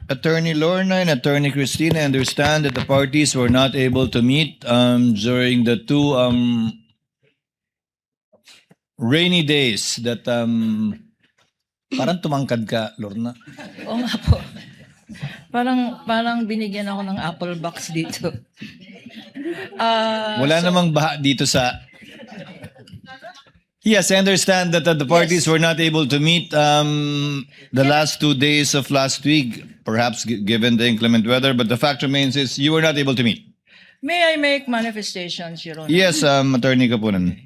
Attorney Lorna and Attorney Christina understand that the parties were not able to meet during the two rainy days that parang tumangkad ka, Lorna. Oo nga po. Parang binigyan ako ng apple box dito. Wala namang baha dito sa... Yes, I understand that the parties Yes. were not able to meet the last 2 days of last week, perhaps given the inclement weather, but the fact remains is you were not able to meet. May I make manifestations, Your Honor? Yes, Attorney Kapunan.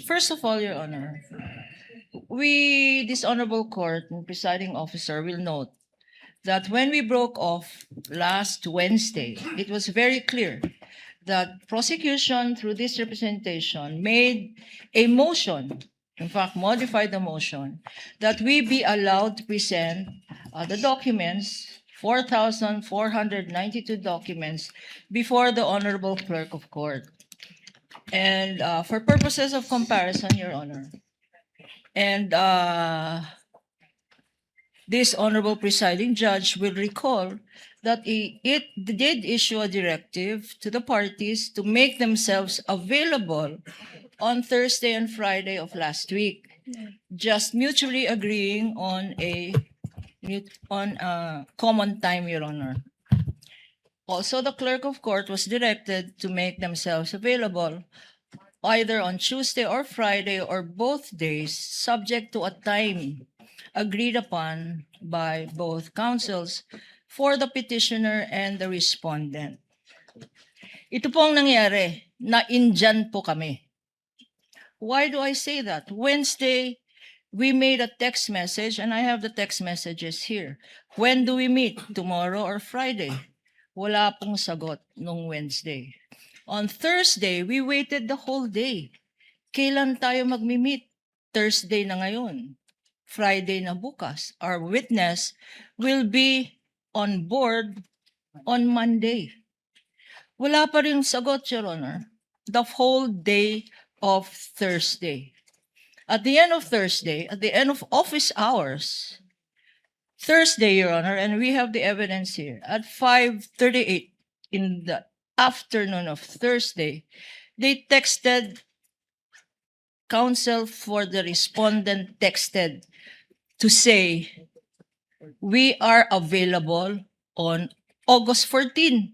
First of all, Your Honor, this honorable court and presiding officer will note that when we broke off last Wednesday, it was very clear that prosecution through this representation made a motion, in fact, modified the motion, that we be allowed to present the documents, 4,492 documents, before the honorable clerk of court. And for purposes of comparison, Your Honor, and this honorable presiding judge will recall that it did issue a directive to the parties to make themselves available on Thursday and Friday of last week, just mutually agreeing on a common time, Your Honor. Also, the clerk of court was directed to make themselves available either on Tuesday or Friday or both days, subject to a time agreed upon by both counsels for the petitioner and the respondent. Ito pong nangyari, na-indyan po kami. Why do I say that? Wednesday, we made a text message, and I have the text messages here. When do we meet? Tomorrow or Friday? Wala pong sagot nung Wednesday. On Thursday, we waited the whole day. Kailan tayo magmi-meet? Thursday na ngayon. Friday na bukas. Our witness will be on board on Monday. Wala pa rin sagot, Your Honor. The whole day of Thursday. At the end of Thursday, at the end of office hours, Thursday, Your Honor, and we have the evidence here, at 5:38 in the afternoon of Thursday, they texted, counsel for the respondent texted to say, we are available on August 14.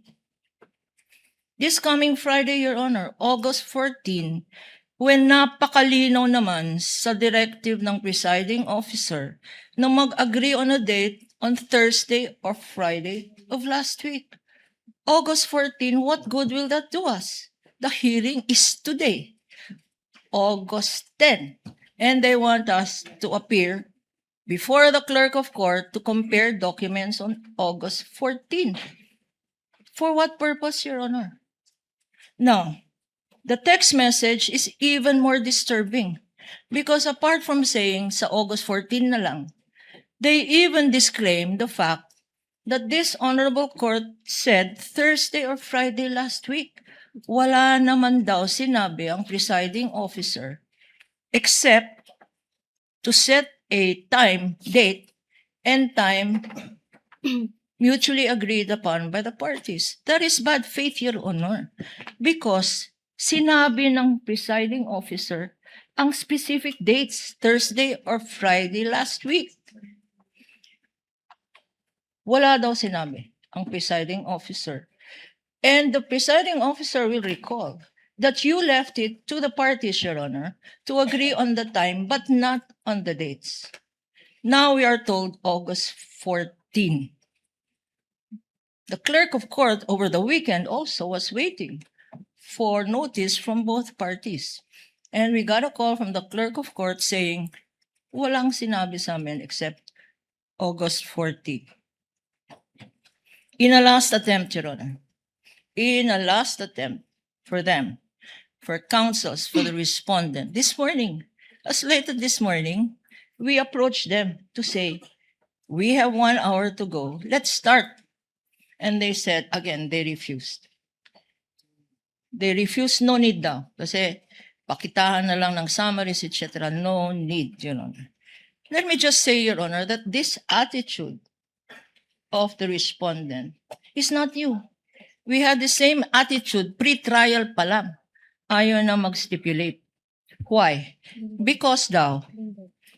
This coming Friday, Your Honor, August 14, when napakalinaw naman sa directive ng presiding officer na mag-agree on a date on Thursday or Friday of last week. August 14, what good will that do us? The hearing is today, August 10, and they want us to appear before the clerk of court to compare documents on August 14. For what purpose, Your Honor? Now, the text message is even more disturbing because apart from saying sa August 14 na lang, they even disclaim the fact that this honorable court said Thursday or Friday last week. Wala naman daw sinabi ang presiding officer except to set a time, date, and time mutually agreed upon by the parties. That is bad faith, Your Honor, because sinabi ng presiding officer ang specific dates, Thursday or Friday last week. Wala daw sinabi ang presiding officer. And the presiding officer will recall that you left it to the parties, Your Honor, to agree on the time but not on the dates. Now we are told August 14. The clerk of court over the weekend also was waiting for notice from both parties. And we got a call from the clerk of court saying, walang sinabi sa amin except August 14. In a last attempt, Your Honor, in a last attempt for them, for counsels, for the respondent, this morning, as late as this morning, we approached them to say, we have 1 hour to go, let's start. And they said, again, they refused. They refused, no need daw. Kasi pakitahan na lang ng summaries, etc. No need, Your Honor. Let me just say, Your Honor, that this attitude of the respondent is not new. We had the same attitude pre-trial pa lang. Ayaw na mag-stipulate. Why? Because daw,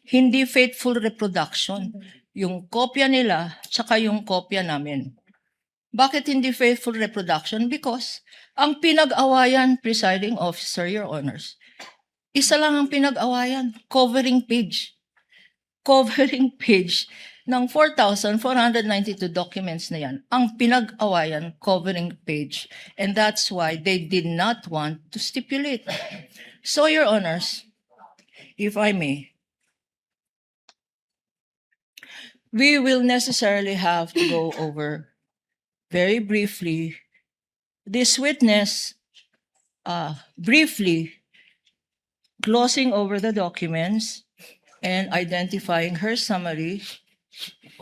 hindi faithful reproduction. Yung kopya nila, tsaka yung kopya namin. Bakit hindi faithful reproduction? Because ang pinag-awayan, presiding officer, Your Honors, isa lang ang pinag-awayan, covering page. Covering page ng 4,492 documents na yan. Ang pinag-awayan, covering page. And that's why they did not want to stipulate. So, Your Honors, if I may, we will necessarily have to go over very briefly this witness, briefly glossing over the documents and identifying her summary,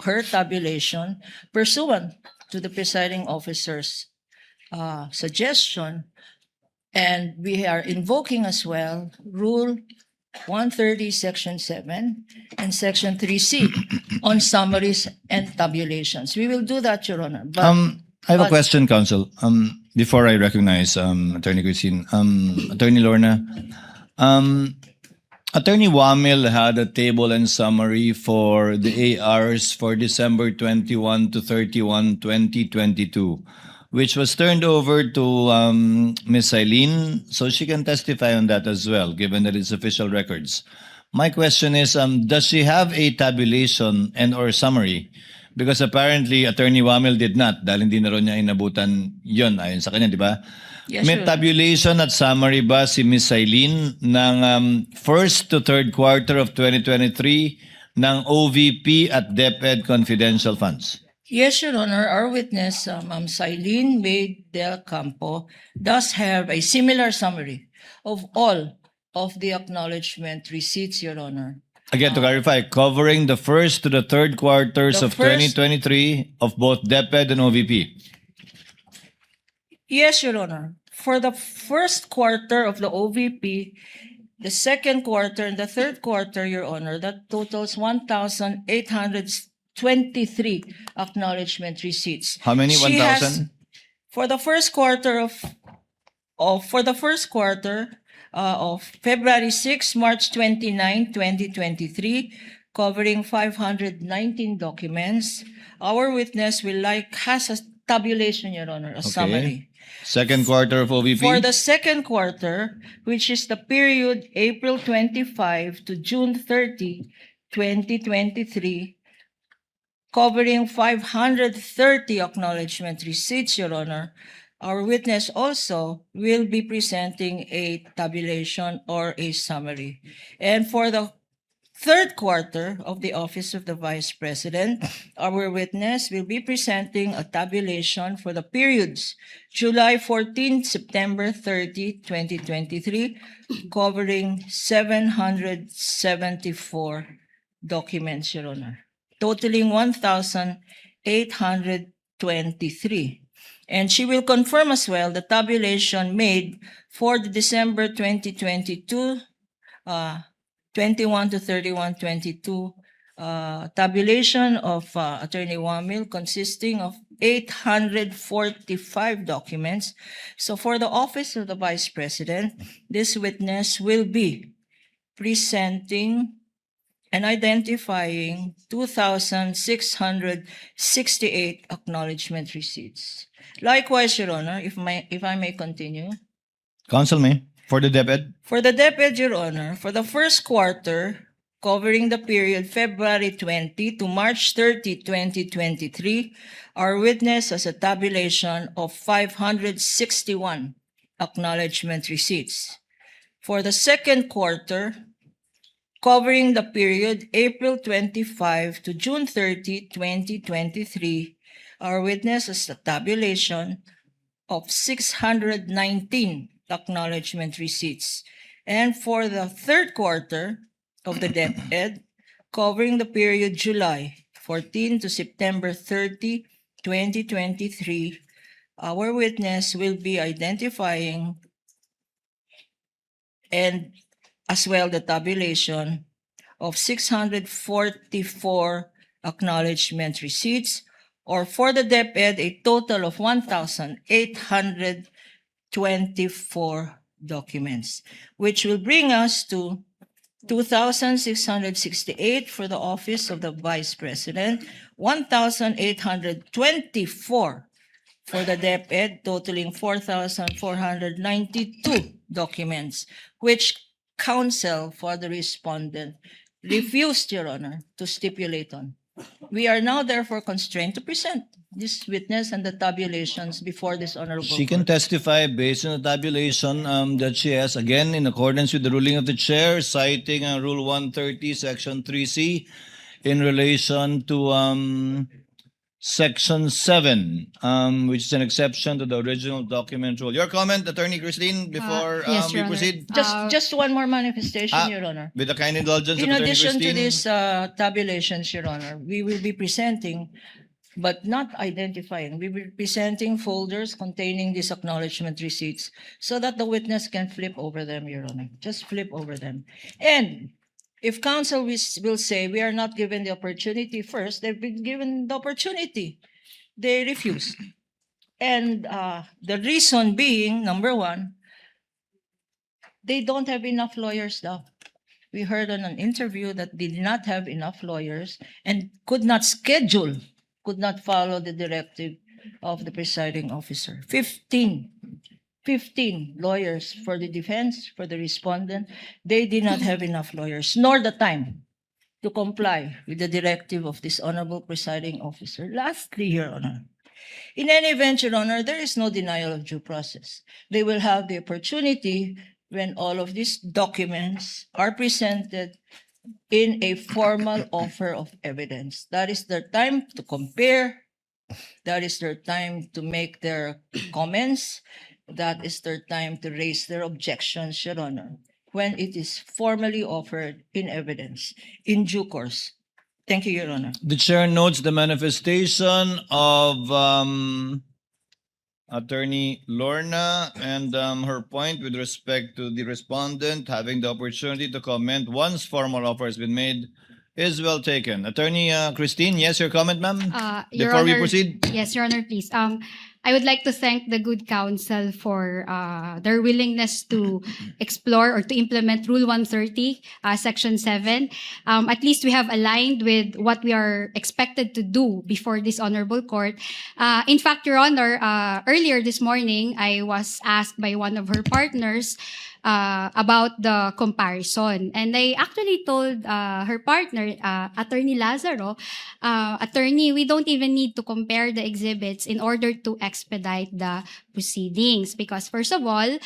her tabulation, pursuant to the presiding officer's suggestion. And we are invoking as well Rule 130, Section 7, and Section 3C on summaries and tabulations. We will do that, Your Honor. But I have a but- question, counsel. Before I recognize Attorney Christine, Attorney Lorna, Attorney Wamil had a table and summary for the ARs for December 21 to 31, 2022, which was turned over to Ms. Eileen, so she can testify on that as well, given that it's official records. My question is, does she have a tabulation and or summary? Because apparently, Attorney Wamil did not, dahil hindi na rin niya inabutan yun, ayon sa kanya, di ba? Yes, May Your Honor. tabulation at summary ba si Ms. Eileen ng first to third quarter of 2023 ng OVP at DepEd confidential funds? Yes, Your Honor. Our witness, Ma'am Silene May Del Campo, does have a similar summary of all of the acknowledgement receipts, Your Honor. Again, to clarify, covering the first to the third quarters The of first- 2023 of both DepEd and OVP. Yes, Your Honor. For the first quarter of the OVP, the second quarter, and the third quarter, Your Honor, that totals 1,823 acknowledgement receipts. How many? She has- 1,000? For the first quarter of February 6, March 29, 2023, covering 519 documents, our witness has a tabulation, Your Honor, a summary. Second quarter of OVP? For the second quarter, which is the period April 25 to June 30, 2023, covering 530 acknowledgement receipts, Your Honor, our witness also will be presenting a tabulation or a summary. And for the third quarter of the Office of the Vice President, our witness will be presenting a tabulation for the periods July 14, September 30, 2023, covering 774 documents, Your Honor, totaling 1,823. And she will confirm as well the tabulation made for the December 2022, 21 to 31, 22, tabulation of Attorney Wamil consisting of 845 documents. So for the Office of the Vice President, this witness will be presenting and identifying 2,668 acknowledgement receipts. Likewise, Your Honor, if I may continue. Counsel may, for the DepEd? For the DepEd, Your Honor, for the first quarter, covering the period February 20 to March 30, 2023, our witness has a tabulation of 561 acknowledgement receipts. For the second quarter, covering the period April 25 to June 30, 2023, our witness has a tabulation of 619 acknowledgement receipts. And for the third quarter of the DepEd, covering the period July 14 to September 30, 2023, our witness will be identifying and as well the tabulation of 644 acknowledgement receipts, or for the DepEd, a total of 1,824 documents, which will bring us to 2,668 for the Office of the Vice President, 1,824 for the DepEd, totaling 4,492 documents, which counsel for the respondent refused, Your Honor, to stipulate on. We are now therefore constrained to present this witness and the tabulations before this honorable She can court. testify based on the tabulation that she has, again, in accordance with the ruling of the chair, citing Rule 130, Section 3C, in relation to Section 7, which is an exception to the original document rule. Your comment, Attorney Christine, before yes, we Your Honor. proceed? Just one more manifestation, Ah, Your Honor. With the kind indulgence of In Attorney addition to Christine. these tabulations, Your Honor, we will be presenting, but not identifying, we will be presenting folders containing these acknowledgement receipts so that the witness can flip over them, Your Honor. Just flip over them. And if counsel will say we are not given the opportunity first, they've been given the opportunity. They refused. And the reason being, number one, they don't have enough lawyers now. We heard on an interview that they did not have enough lawyers and could not schedule, could not follow the directive of the presiding officer. 15 lawyers for the defense, for the respondent. They did not have enough lawyers, nor the time to comply with the directive of this honorable presiding officer. Lastly, Your Honor, in any event, Your Honor, there is no denial of due process. They will have the opportunity when all of these documents are presented in a formal offer of evidence. That is their time to compare. That is their time to make their comments. That is their time to raise their objections, Your Honor, when it is formally offered in evidence in due course. Thank you, Your Honor. The chair notes the manifestation of Attorney Lorna and her point with respect to the respondent having the opportunity to comment once formal offer has been made is well taken. Attorney Christine, yes, your comment, ma'am? Your Before we Honor, proceed? Yes, Your Honor, please. I would like to thank the good counsel for their willingness to explore or to implement Rule 130, Section 7. At least we have aligned with what we are expected to do before this honorable court. In fact, Your Honor, earlier this morning, I was asked by one of her partners about the comparison. And I actually told her partner, Attorney Lazaro, Attorney, we don't even need to compare the exhibits in order to expedite the proceedings. Because first of all,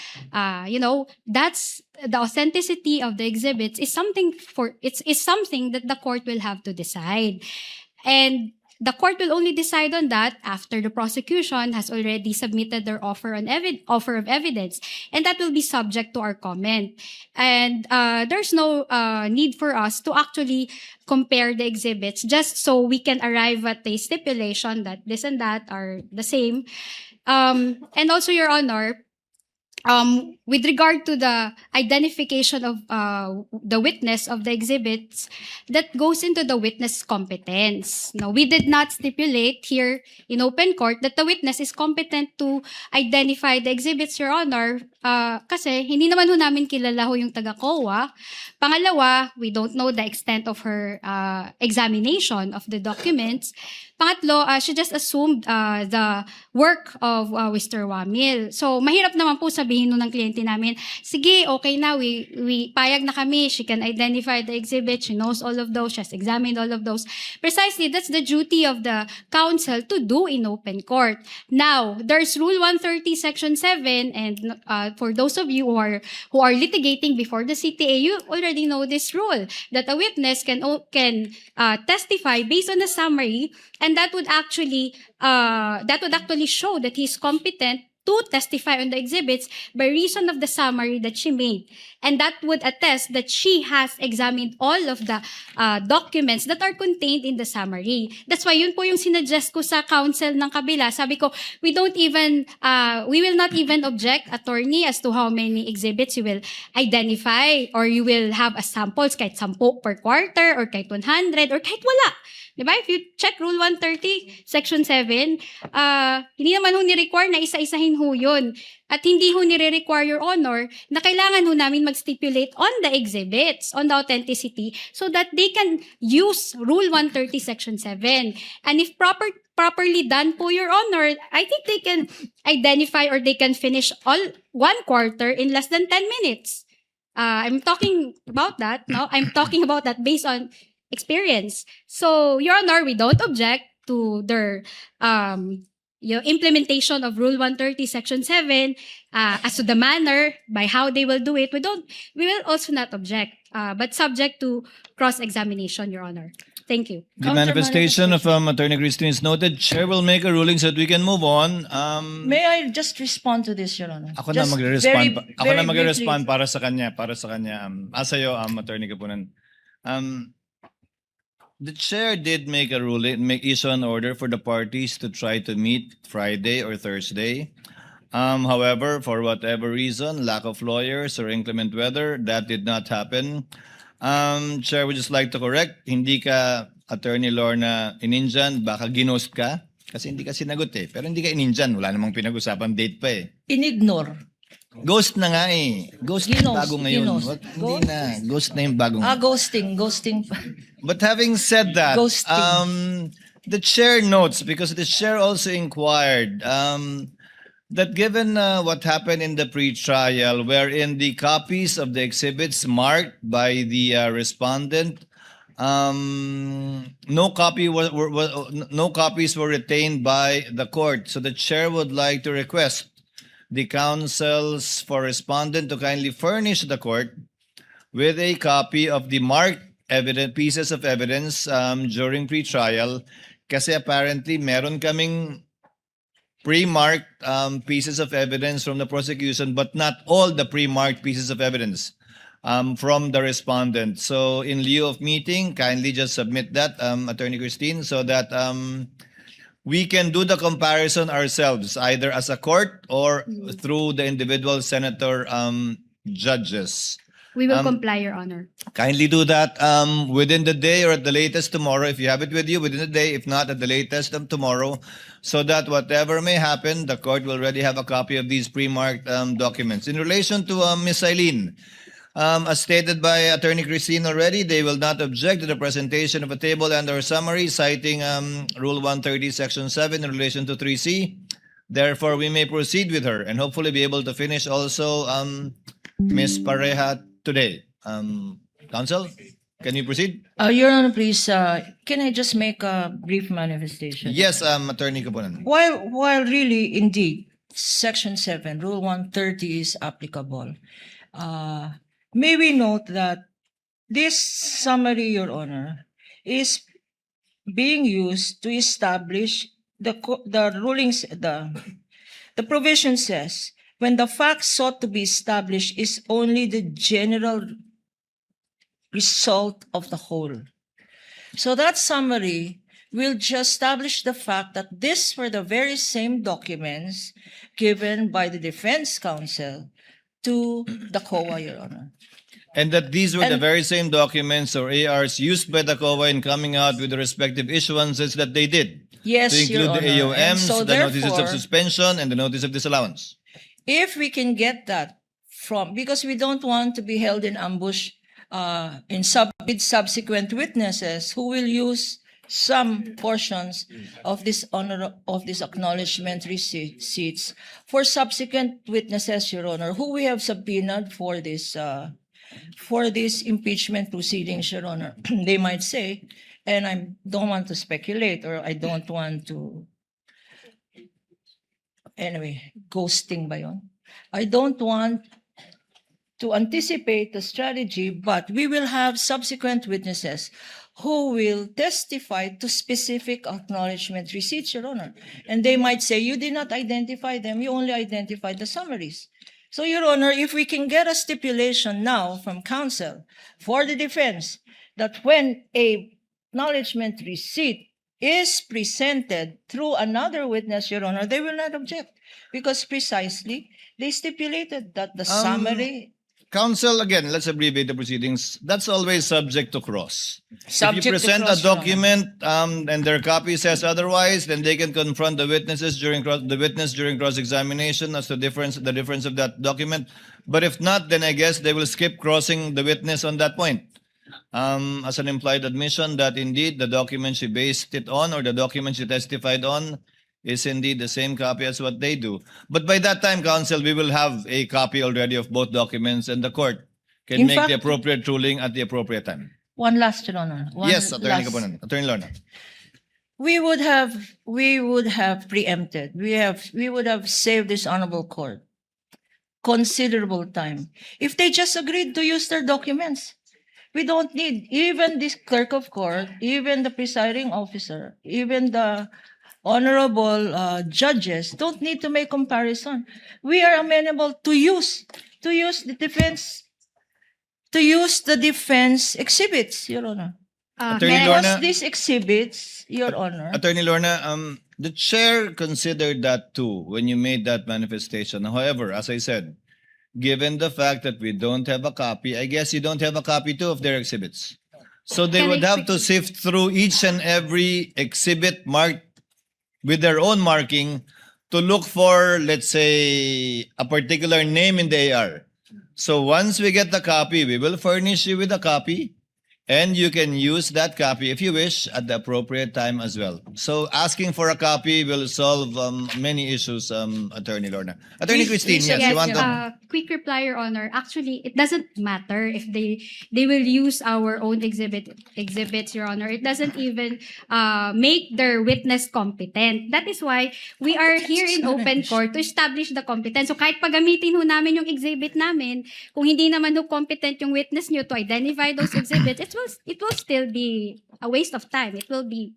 that's the authenticity of the exhibits is something is something that the court will have to decide. And the court will only decide on that after the prosecution has already submitted their offer of evidence, and that will be subject to our comment. And there's no need for us to actually compare the exhibits just so we can arrive at a stipulation that this and that are the same. And also, Your Honor, with regard to the identification of the witness of the exhibits, that goes into the witness competence. No, we did not stipulate here in open court that the witness is competent to identify the exhibits, Your Honor, kasi hindi naman ho namin kilala ho yung taga-COA. Pangalawa, we don't know the extent of her examination of the documents. Pangatlo, she just assumed the work of Mr. Wamil. So, mahirap naman po sabihin nun ng kliyente namin, sige, okay na, we payag na kami, she can identify the exhibit, she knows all of those, she has examined all of those. Precisely, that's the duty of the counsel to do in open court. Now, there's Rule 130, Section 7, and for those of you who are litigating before the CTA, you already know this rule, that a witness can testify based on a summary, and that would actually show that he's competent to testify on the exhibits by reason of the summary that she made. And that would attest that she has examined all of the documents that are contained in the summary. That's why yun po yung sinuggest ko sa counsel ng kabila. Sabi ko, we will not even object, attorney, as to how many exhibits you will identify or you will have as samples, kahit 10 per quarter or kahit 100 or kahit wala. Diba? If you check Rule 130, Section 7, hindi naman ho ni-require na isa-isahin ho yun. At hindi ho nire-require, Your Honor, na kailangan ho namin mag-stipulate on the exhibits, on the authenticity, so that they can use Rule 130, Section 7. And if properly done po, Your Honor, I think they can identify or they can finish all 1 quarter in less than 10 minutes. I'm talking about that, no? I'm talking about that based on experience. So, Your Honor, we don't object to their implementation of Rule 130, Section 7, as to the manner by how they will do it. We will also not object, but subject to cross-examination, Your Honor. Thank you. The manifestation of Attorney Christine is noted. Chair will make a ruling so that we can move on. May I just respond to this, Your Honor? Ako na Just magre-respond. very- Ako na very magre-respond briefly. para sa kanya. Sa'yo, Attorney Kapunan. The chair did make a ruling, issue an order for the parties to try to meet Friday or Thursday. However, for whatever reason, lack of lawyers or inclement weather, that did not happen. Chair would just like to correct, hindi ka Attorney Lorna ininjan, baka ginost ka. Kasi hindi ka sinagot eh. Pero hindi ka ininjan, wala namang pinag-usapan date pa eh. Inignore. Ghost na nga eh. Ghost Ginost, bago ngayon. ginost. Hindi na. Ghost na yung bagong. Ghosting. But having said that, Ghosting. the chair notes, because the chair also inquired, that given what happened in the pre-trial, wherein the copies of the exhibits marked by the respondent, no copies were retained by the court. So the chair would like to request the counsels for respondent to kindly furnish the court with a copy of the marked pieces of evidence during pre-trial. Kasi apparently meron kaming pre-marked pieces of evidence from the prosecution, but not all the pre-marked pieces of evidence from the respondent. So in lieu of meeting, kindly just submit that, Attorney Christine, so that we can do the comparison ourselves, either as a court or through the individual senator judges. We will comply, Your Honor. Kindly do that within the day or at the latest tomorrow. If you have it with you, within the day. If not, at the latest tomorrow. So that whatever may happen, the court will already have a copy of these pre-marked documents. In relation to Ms. Eileen, as stated by Attorney Christine already, they will not object to the presentation of a table and or summary citing Rule 130, Section 7 in relation to 3C. Therefore, we may proceed with her and hopefully be able to finish also Ms. Pareja today. Counsel, can you proceed? Your Honor, please, can I just make a brief manifestation? Yes, Attorney Kapunan. While really, indeed, Section 7, Rule 130 is applicable, may we note that this summary, Your Honor, is being used to establish the rulings, the provision says, when the facts sought to be established is only the general result of the whole. So that summary will just establish the fact that these were the very same documents given by the defense counsel to the COA, Your Honor. And that these were the And- very same documents or ARs used by the COA in coming out with the respective issuances that they did. Yes, To Your include the Honor. And AOMs, so the notices of therefore, suspension, and the notice of disallowance. if we can get that from, because we don't want to be held in ambush with subsequent witnesses who will use some portions of this acknowledgement receipts for subsequent witnesses, Your Honor, who we have subpoenaed for this impeachment proceedings, Your Honor. They might say, and I don't want to speculate, or I don't want to, anyway, ghosting ba yun? I don't want to anticipate the strategy, but we will have subsequent witnesses who will testify to specific acknowledgement receipts, Your Honor. And they might say, you did not identify them, you only identified the summaries. So, Your Honor, if we can get a stipulation now from counsel for the defense that when a acknowledgement receipt is presented through another witness, Your Honor, they will not object because precisely they stipulated that the summary Counsel, again, let's abbreviate the proceedings. That's always subject to cross. subject If you to present cross, a Your Honor. document and their copy says otherwise, then they can confront the witnesses during cross-examination as to the difference of that document. But if not, then I guess they will skip crossing the witness on that point. As an implied admission that indeed the document she based it on or the document she testified on is indeed the same copy as what they do. But by that time, counsel, we will have a copy already of both documents and the court can In make the fact- appropriate ruling at the appropriate time. One last, Your Honor. One Yes, Attorney last. Kapunan. Attorney Lorna. We would have preempted. We would have saved this honorable court considerable time if they just agreed to use their documents. We don't need even this clerk of court, even the presiding officer, even the honorable judges don't need to make comparison. We are amenable to use the defense exhibits, Your Honor. Attorney may I- Lorna. Because these exhibits, Your Honor. Attorney Lorna, the chair considered that too when you made that manifestation. However, as I said, given the fact that we don't have a copy, I guess you don't have a copy too of their exhibits. So they Can would I have to sift through each and every exhibit marked with their own marking to look for, let's say, a particular name in the AR. So once we get the copy, we will furnish you with a copy and you can use that copy if you wish at the appropriate time as well. So asking for a copy will solve many issues, Attorney Lorna. Attorney We- Christine, we- yes, you Yes, want to... quick reply, Your Honor. Actually, it doesn't matter if they will use our own exhibits, Your Honor. It doesn't even make their witness competent. That is why we are here in open court to establish the competence. So kahit pagamitin ho namin yung exhibit namin, kung hindi naman ho competent yung witness nyo to identify those exhibits, it will still be a waste of time. It will be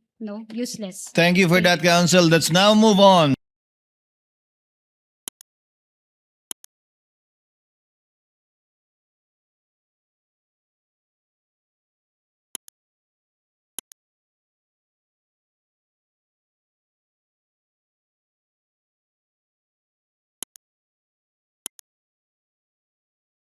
useless. Thank you for that, counsel. Let's now move on.